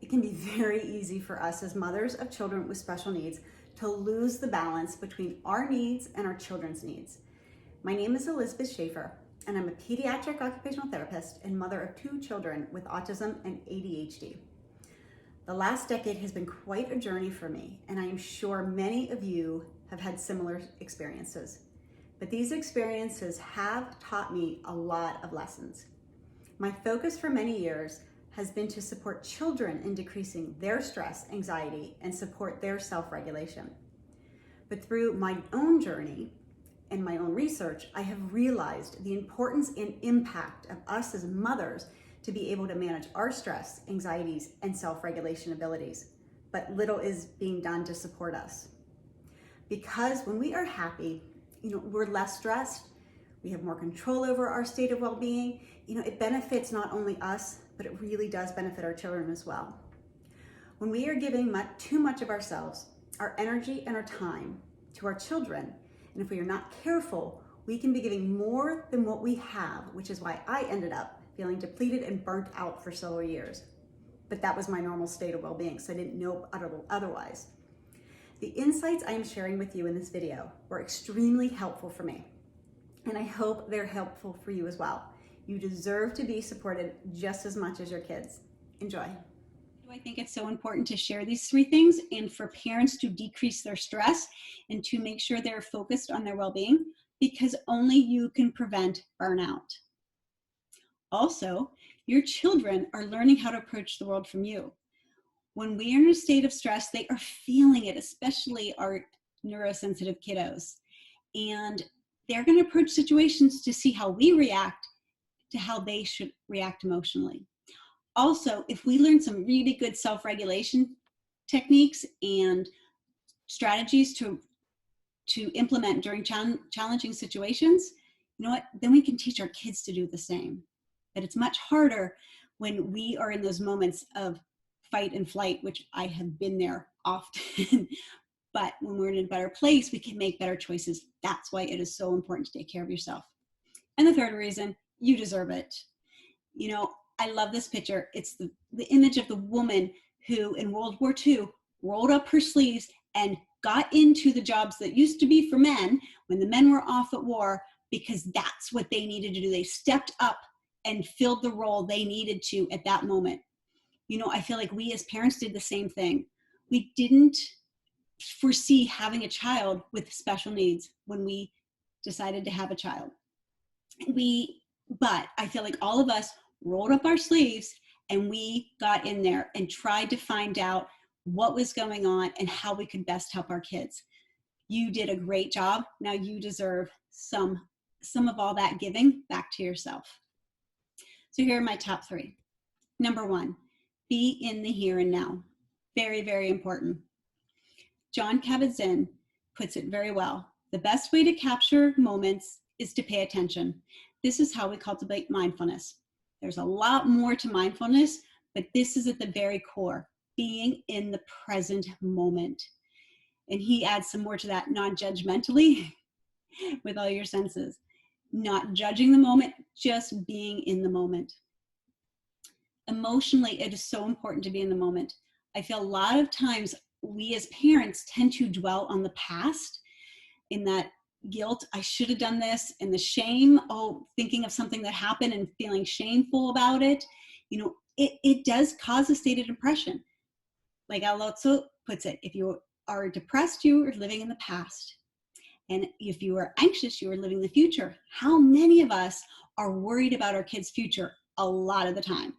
it can be very easy for us as mothers of children with special needs to lose the balance between our needs and our children's needs. My name is Elizabeth Schaefer, and I'm a pediatric occupational therapist and mother of 2 children with autism and ADHD. The last decade has been quite a journey for me, and I am sure many of you have had similar experiences. But these experiences have taught me a lot of lessons. My focus for many years has been to support children in decreasing their stress, anxiety, and support their self-regulation. But through my own journey and my own research, I have realized the importance and impact of us as mothers to be able to manage our stress, anxieties, and self-regulation abilities. But little is being done to support us. Because when we are happy, we're less stressed, we have more control over our state of well-being. It benefits not only us, but it really does benefit our children as well. When we are giving too much of ourselves, our energy and our time to our children, and if we are not careful, we can be giving more than what we have, which is why I ended up feeling depleted and burnt out for several years. But that was my normal state of well-being, so I didn't know otherwise. The insights I am sharing with you in this video were extremely helpful for me, and I hope they're helpful for you as well. You deserve to be supported just as much as your kids. Enjoy. I think it's so important to share these 3 things and for parents to decrease their stress and to make sure they're focused on their well-being, because only you can prevent burnout. Also, your children are learning how to approach the world from you. When we are in a state of stress, they are feeling it, especially our neurosensitive kiddos. And they're going to approach situations to see how we react to how they should react emotionally. Also, if we learn some really good self-regulation techniques and strategies to implement during challenging situations, then we can teach our kids to do the same. But it's much harder when we are in those moments of fight and flight, which I have been there often. But when we're in a better place, we can make better choices. That's why it is so important to take care of yourself. And the third reason, you deserve it. I love this picture. It's the image of the woman who in World War II rolled up her sleeves and got into the jobs that used to be for men when the men were off at war, because that's what they needed to do. They stepped up and filled the role they needed to at that moment. I feel like we as parents did the same thing. We didn't foresee having a child with special needs when we decided to have a child. But I feel like all of us rolled up our sleeves and we got in there and tried to find out what was going on and how we could best help our kids. You did a great job. Now you deserve some of all that giving back to yourself. So here are my top 3. Number 1, be in the here and now. Very, very important. Jon Kabat-Zinn puts it very well. The best way to capture moments is to pay attention. This is how we cultivate mindfulness. There's a lot more to mindfulness, but this is at the very core, being in the present moment. And he adds some more to that, non-judgmentally, with all your senses. Not judging the moment, just being in the moment. Emotionally, it is so important to be in the moment. I feel a lot of times we as parents tend to dwell on the past, in that guilt, I should have done this, and the shame, thinking of something that happened and feeling shameful about it. It does cause a state of depression. Like Lao Tzu puts it, if you are depressed, you are living in the past. And if you are anxious, you are living the future. How many of us are worried about our kids' future? A lot of the time.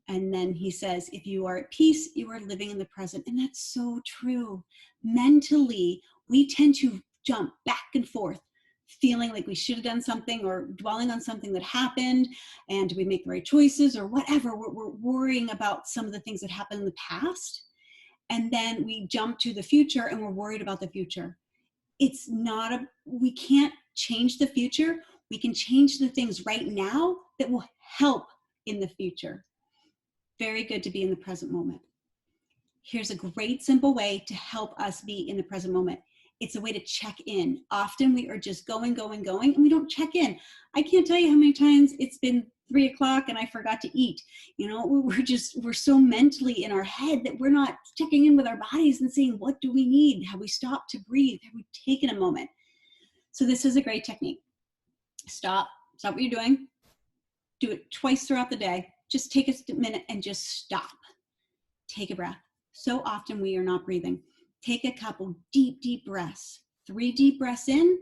And then he says, if you are at peace, you are living in the present. And that's so true. Mentally, we tend to jump back and forth, feeling like we should have done something or dwelling on something that happened. And do we make the right choices or whatever? We're worrying about some of the things that happened in the past. And then we jump to the future and we're worried about the future. We can't change the future. We can change the things right now that will help in the future. Very good to be in the present moment. Here's a great simple way to help us be in the present moment. It's a way to check in. Often we are just going, and we don't check in. I can't tell you how many times it's been 3 o'clock and I forgot to eat. You know, we're so mentally in our head that we're not checking in with our bodies and saying, what do we need? Have we stopped to breathe? Have we taken a moment? So this is a great technique. Stop what you're doing. Do it twice throughout the day. Just take a minute and just stop. Take a breath. So often we are not breathing. Take a couple deep breaths. 3 deep breaths in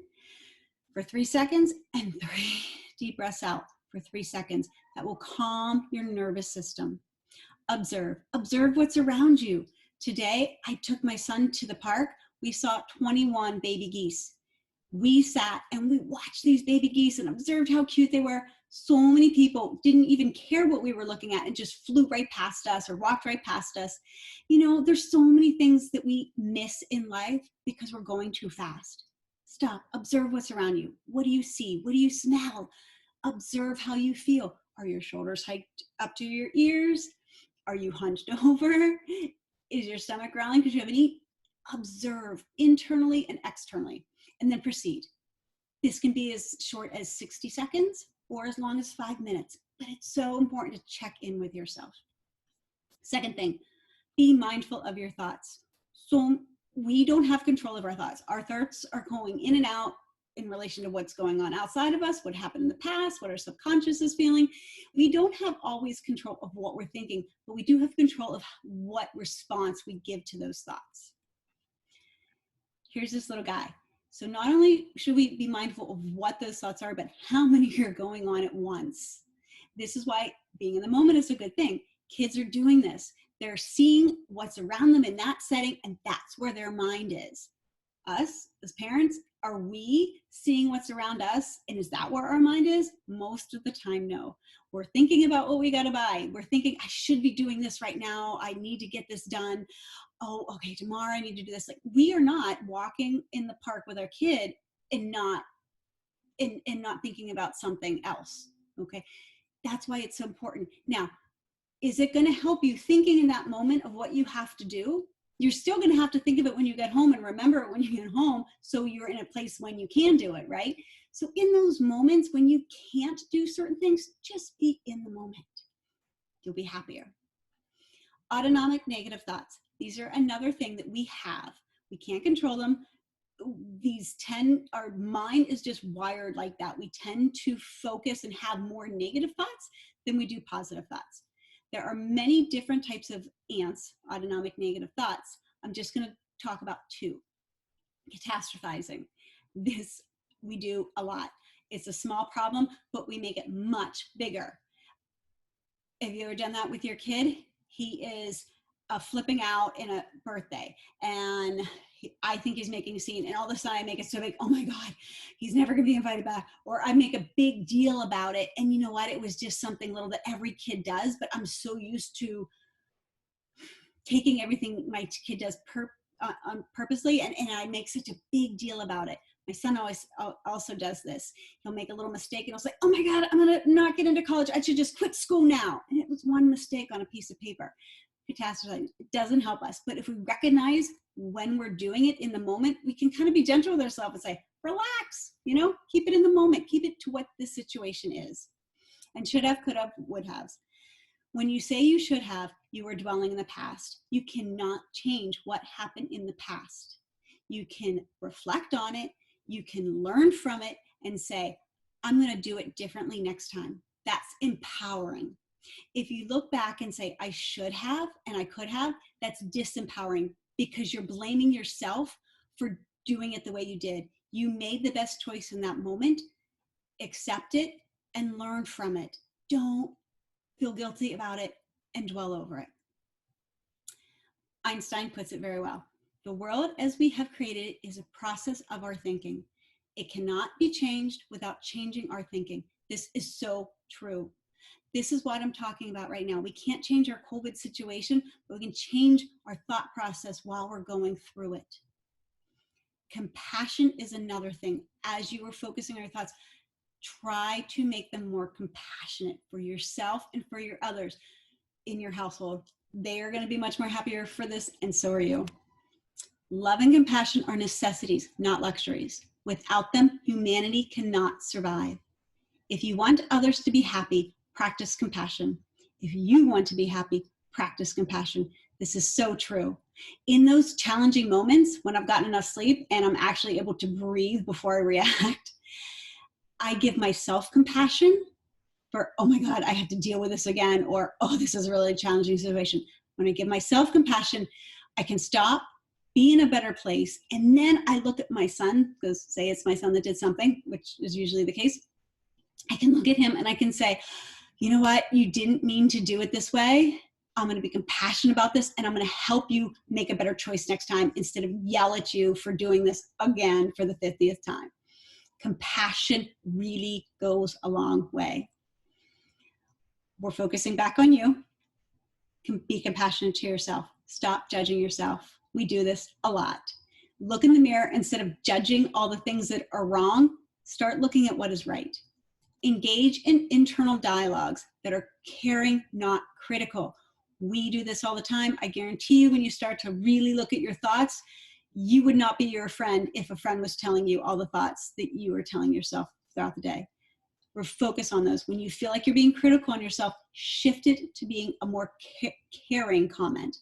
for 3 seconds and 3 deep breaths out for 3 seconds. That will calm your nervous system. Observe what's around you. Today, I took my son to the park. We saw 21 baby geese. We sat and we watched these baby geese and observed how cute they were. So many people didn't even care what we were looking at and just flew right past us or walked right past us. You know, there's so many things that we miss in life because we're going too fast. Stop, observe what's around you. What do you see? What do you smell? Observe how you feel. Are your shoulders hiked up to your ears? Are you hunched over? Is your stomach growling because you haven't eaten? Observe internally and externally, and then proceed. This can be as short as 60 seconds or as long as 5 minutes, but it's so important to check in with yourself. Second thing, be mindful of your thoughts. So we don't have control of our thoughts. Our thoughts are going in and out in relation to what's going on outside of us, what happened in the past, what our subconscious is feeling. We don't have always control of what we're thinking, but we do have control of what response we give to those thoughts. Here's this little guy. So not only should we be mindful of what those thoughts are, but how many are going on at once. This is why being in the moment is a good thing. Kids are doing this. They're seeing what's around them in that setting, and that's where their mind is. Us, as parents, are we seeing what's around us, and is that where our mind is? Most of the time, no. We're thinking about what we got to buy. We're thinking, I should be doing this right now. I need to get this done. Oh, okay, tomorrow I need to do this. Like, we are not walking in the park with our kid and not thinking about something else. Okay, that's why it's so important. Now, is it going to help you thinking in that moment of what you have to do? You're still going to have to think of it when you get home and remember it when you get home, so you're in a place when you can do it, right? So in those moments when you can't do certain things, just be in the moment. You'll be happier. Autonomic negative thoughts. These are another thing that we have. We can't control them. Our mind is just wired like that. We tend to focus and have more negative thoughts than we do positive thoughts. There are many different types of ANTs, autonomic negative thoughts. I'm just going to talk about 2. Catastrophizing. This we do a lot. It's a small problem, but we make it much bigger. Have you ever done that with your kid? He is flipping out in a birthday, and I think he's making a scene, and all of a sudden I make it so big, oh my God, he's never gonna be invited back. Or I make a big deal about it, and you know what, it was just something little that every kid does, but I'm so used to taking everything my kid does purposely, and I make such a big deal about it. My son always also does this. He'll make a little mistake and he'll say, oh my God, I'm gonna not get into college. I should just quit school now. And it was one mistake on a piece of paper. Catastrophizing, it doesn't help us. But if we recognize when we're doing it in the moment, we can kind of be gentle with ourselves and say, relax, keep it in the moment, keep it to what the situation is. And should have, could have, would have. When you say you should have, you are dwelling in the past. You cannot change what happened in the past. You can reflect on it, you can learn from it and say, I'm going to do it differently next time. That's empowering. If you look back and say, I should have and I could have, that's disempowering because you're blaming yourself for doing it the way you did. You made the best choice in that moment. Accept it and learn from it. Don't feel guilty about it and dwell over it. Einstein puts it very well. The world as we have created it is a process of our thinking. It cannot be changed without changing our thinking. This is so true. This is what I'm talking about right now. We can't change our COVID situation, but we can change our thought process while we're going through it. Compassion is another thing. As you are focusing on your thoughts, try to make them more compassionate for yourself and for your others in your household. They are going to be much more happier for this, and so are you. Love and compassion are necessities, not luxuries. Without them, humanity cannot survive. If you want others to be happy, practice compassion. If you want to be happy, practice compassion. This is so true. In those challenging moments when I've gotten enough sleep and I'm actually able to breathe before I react, I give myself compassion for, oh my God, I have to deal with this again, or, oh, this is a really challenging situation. When I give myself compassion, I can stop, be in a better place. And then I look at my son, because say it's my son that did something, which is usually the case. I can look at him and I can say, you know what? You didn't mean to do it this way. I'm going to be compassionate about this, and I'm going to help you make a better choice next time instead of yell at you for doing this again for the 50th time. Compassion really goes a long way. We're focusing back on you. Be compassionate to yourself. Stop judging yourself. We do this a lot. Look in the mirror. Instead of judging all the things that are wrong, start looking at what is right. Engage in internal dialogues that are caring, not critical. We do this all the time. I guarantee you, when you start to really look at your thoughts, you would not be your friend if a friend was telling you all the thoughts that you were telling yourself throughout the day. We're focused on those. When you feel like you're being critical on yourself, shift it to being a more caring comment.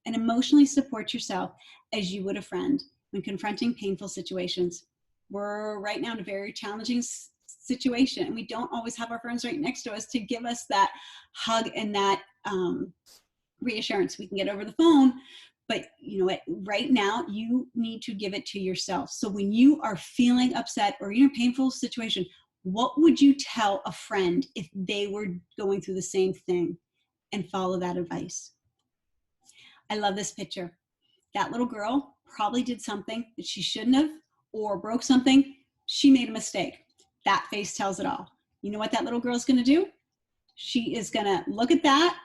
And emotionally support yourself as you would a friend when confronting painful situations. We're right now in a very challenging situation, and we don't always have our friends right next to us to give us that hug and that reassurance. We can get over the phone, but you know what, right now you need to give it to yourself. So when you are feeling upset or in a painful situation, what would you tell a friend if they were going through the same thing? And follow that advice. I love this picture. That little girl probably did something that she shouldn't have, or broke something. She made a mistake. That face tells it all. You know what that little girl is going to do? She is going to look at that.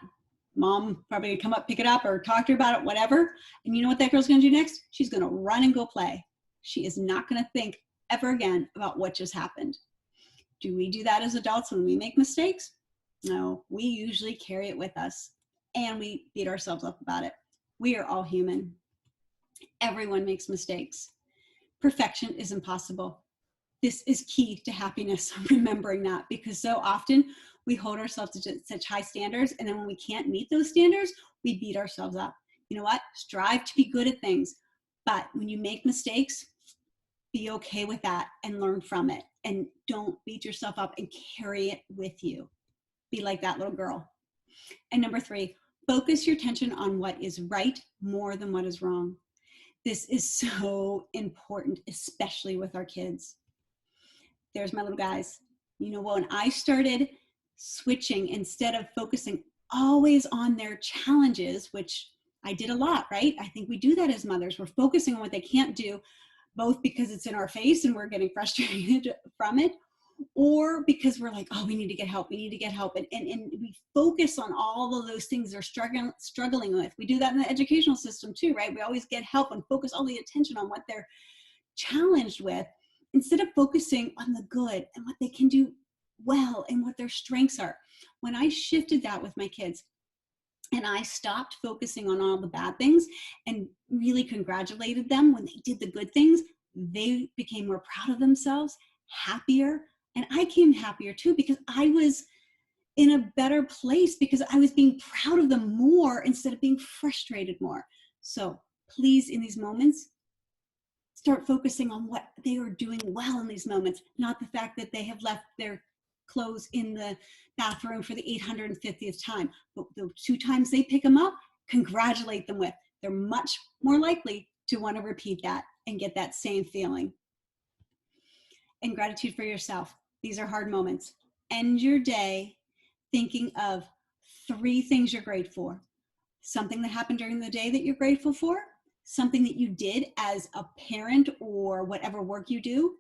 Mom probably going to come up, pick it up, or talk to her about it, whatever. And you know what that girl's going to do next? She's going to run and go play. She is not going to think ever again about what just happened. Do we do that as adults when we make mistakes? No, we usually carry it with us and we beat ourselves up about it. We are all human. Everyone makes mistakes. Perfection is impossible. This is key to happiness, remembering that, because so often we hold ourselves to such high standards, and then when we can't meet those standards, we beat ourselves up. You know what? Strive to be good at things, but when you make mistakes, be okay with that and learn from it, and don't beat yourself up and carry it with you. Be like that little girl. And number 3, focus your attention on what is right more than what is wrong. This is so important, especially with our kids. There's my little guys. You know, when I started switching, instead of focusing always on their challenges, which I did a lot, right? I think we do that as mothers. We're focusing on what they can't do, both because it's in our face and we're getting frustrated from it, or because we're like, oh, we need to get help. We need to get help. And we focus on all of those things they're struggling with. We do that in the educational system too, right? We always get help and focus all the attention on what they're challenged with, instead of focusing on the good and what they can do well and what their strengths are. When I shifted that with my kids and I stopped focusing on all the bad things and really congratulated them when they did the good things, they became more proud of themselves, happier, and I became happier too, because I was in a better place because I was being proud of them more instead of being frustrated more. So please, in these moments, start focusing on what they are doing well in these moments, not the fact that they have left their clothes in the bathroom for the 850th time. But the 2 times they pick them up, congratulate them with. They're much more likely to want to repeat that and get that same feeling. And gratitude for yourself. These are hard moments. End your day thinking of 3 things you're grateful for. Something that happened during the day that you're grateful for, something that you did as a parent or whatever work you do,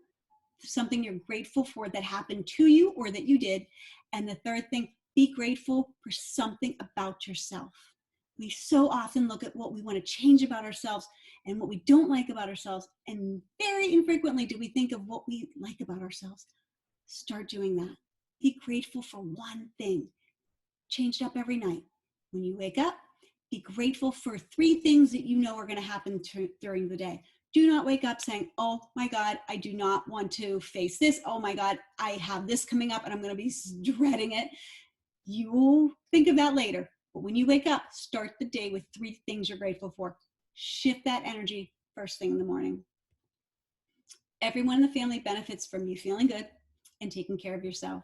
something you're grateful for that happened to you or that you did. And the 3rd thing, be grateful for something about yourself. We so often look at what we want to change about ourselves and what we don't like about ourselves. And very infrequently do we think of what we like about ourselves. Start doing that. Be grateful for one thing. Change it up every night. When you wake up, be grateful for 3 things that you know are going to happen during the day. Do not wake up saying, oh my God, I do not want to face this. Oh my God, I have this coming up and I'm going to be dreading it. You'll think of that later. But when you wake up, start the day with 3 things you're grateful for. Shift that energy first thing in the morning. Everyone in the family benefits from you feeling good and taking care of yourself.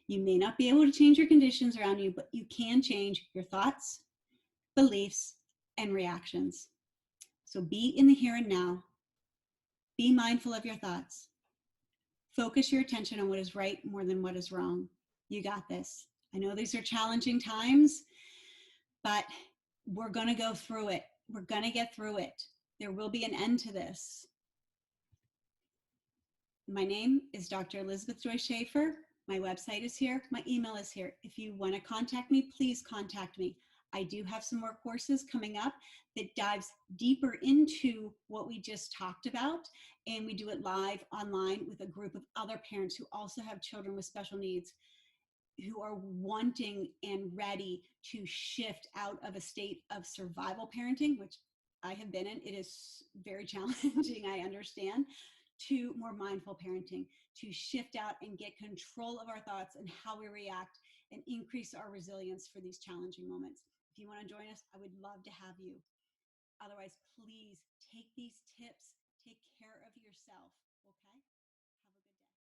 You may not be able to change your conditions around you, but you can change your thoughts, beliefs, and reactions. So be in the here and now. Be mindful of your thoughts. Focus your attention on what is right more than what is wrong. You got this. I know these are challenging times, but we're going to go through it. We're going to get through it. There will be an end to this. My name is Dr. Elizabeth Joy Schaefer. My website is here. My email is here. If you want to contact me, please contact me. I do have some more courses coming up that dives deeper into what we just talked about, and we do it live online with a group of other parents who also have children with special needs, who are wanting and ready to shift out of a state of survival parenting, which I have been in. It is very challenging, I understand, to more mindful parenting, to shift out and get control of our thoughts and how we react and increase our resilience for these challenging moments. If you want to join us, I would love to have you. Otherwise, please take these tips, take care of yourself, okay?